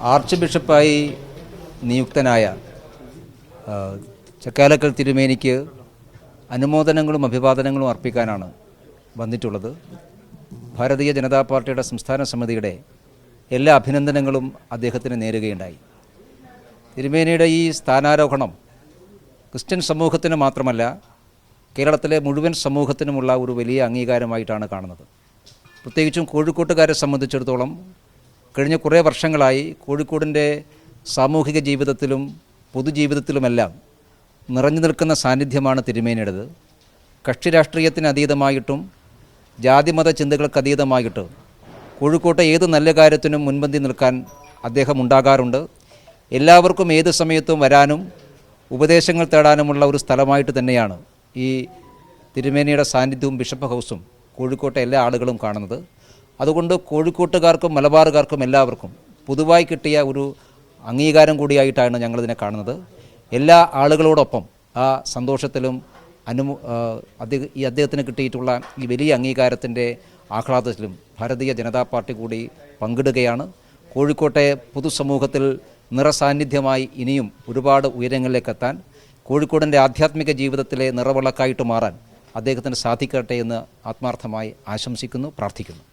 Arch ബിഷപ്പായി നിയുക്തനായ Chakkalakkal തിരുമേനിക്ക് അനുമോദനങ്ങളും അഭിവാദനങ്ങളും അർപ്പിക്കാനാണ് വന്നിട്ടുള്ളത്. ഭാരതീയ ജനതാ പാർട്ടിയുടെ സംസ്ഥാന സമിതിയുടെ എല്ലാ അഭിനന്ദനങ്ങളും അദ്ദേഹത്തിന് നേരുകയുണ്ടായി. തിരുമേനിയുടെ ഈ സ്ഥാനാരോഹണം ക്രിസ്ത്യൻ സമൂഹത്തിന് മാത്രമല്ല, കേരളത്തിലെ മുഴുവൻ സമൂഹത്തിനുമുള്ള ഒരു വലിയ അംഗീകാരമായിട്ടാണ് കാണുന്നത്. പ്രത്യേകിച്ചും കോഴിക്കോട്ടുകാരെ സംബന്ധിച്ചിടത്തോളം കഴിഞ്ഞ കുറേ വർഷങ്ങളായി കോഴിക്കോടിൻ്റെ സാമൂഹിക ജീവിതത്തിലും പൊതുജീവിതത്തിലുമെല്ലാം നിറഞ്ഞു നിൽക്കുന്ന സാന്നിധ്യമാണ് തിരുമേനിയുടേത്. കക്ഷി രാഷ്ട്രീയത്തിന് അതീതമായിട്ടും ജാതിമത ചിന്തകൾക്ക് അതീതമായിട്ട് കോഴിക്കോട്ടെ ഏത് നല്ല കാര്യത്തിനും മുൻപന്തി നിൽക്കാൻ അദ്ദേഹം ഉണ്ടാകാറുണ്ട്. എല്ലാവർക്കും ഏത് സമയത്തും വരാനും ഉപദേശങ്ങൾ തേടാനുമുള്ള ഒരു സ്ഥലമായിട്ട് തന്നെയാണ് ഈ തിരുമേനിയുടെ സാന്നിധ്യവും ബിഷപ്പ് ഹൗസും കോഴിക്കോട്ടെ എല്ലാ ആളുകളും കാണുന്നത്. അതുകൊണ്ട് കോഴിക്കോട്ടുകാർക്കും മലബാറുകാർക്കും എല്ലാവർക്കും പൊതുവായി കിട്ടിയ ഒരു അംഗീകാരം കൂടിയായിട്ടാണ് ഞങ്ങളിതിനെ കാണുന്നത്. എല്ലാ ആളുകളോടൊപ്പം ആ സന്തോഷത്തിലും ഈ അദ്ദേഹത്തിന് കിട്ടിയിട്ടുള്ള ഈ വലിയ അംഗീകാരത്തിൻ്റെ ആഹ്ലാദത്തിലും ഭാരതീയ ജനതാ പാർട്ടി കൂടി പങ്കിടുകയാണ്. കോഴിക്കോട്ടെ പൊതുസമൂഹത്തിൽ നിറസാന്നിധ്യമായി ഇനിയും ഒരുപാട് ഉയരങ്ങളിലേക്കെത്താൻ, കോഴിക്കോടിൻ്റെ ആധ്യാത്മിക ജീവിതത്തിലെ നിറവിളക്കായിട്ട് മാറാൻ അദ്ദേഹത്തിന് സാധിക്കട്ടെ എന്ന് ആത്മാർത്ഥമായി ആശംസിക്കുന്നു, പ്രാർത്ഥിക്കുന്നു.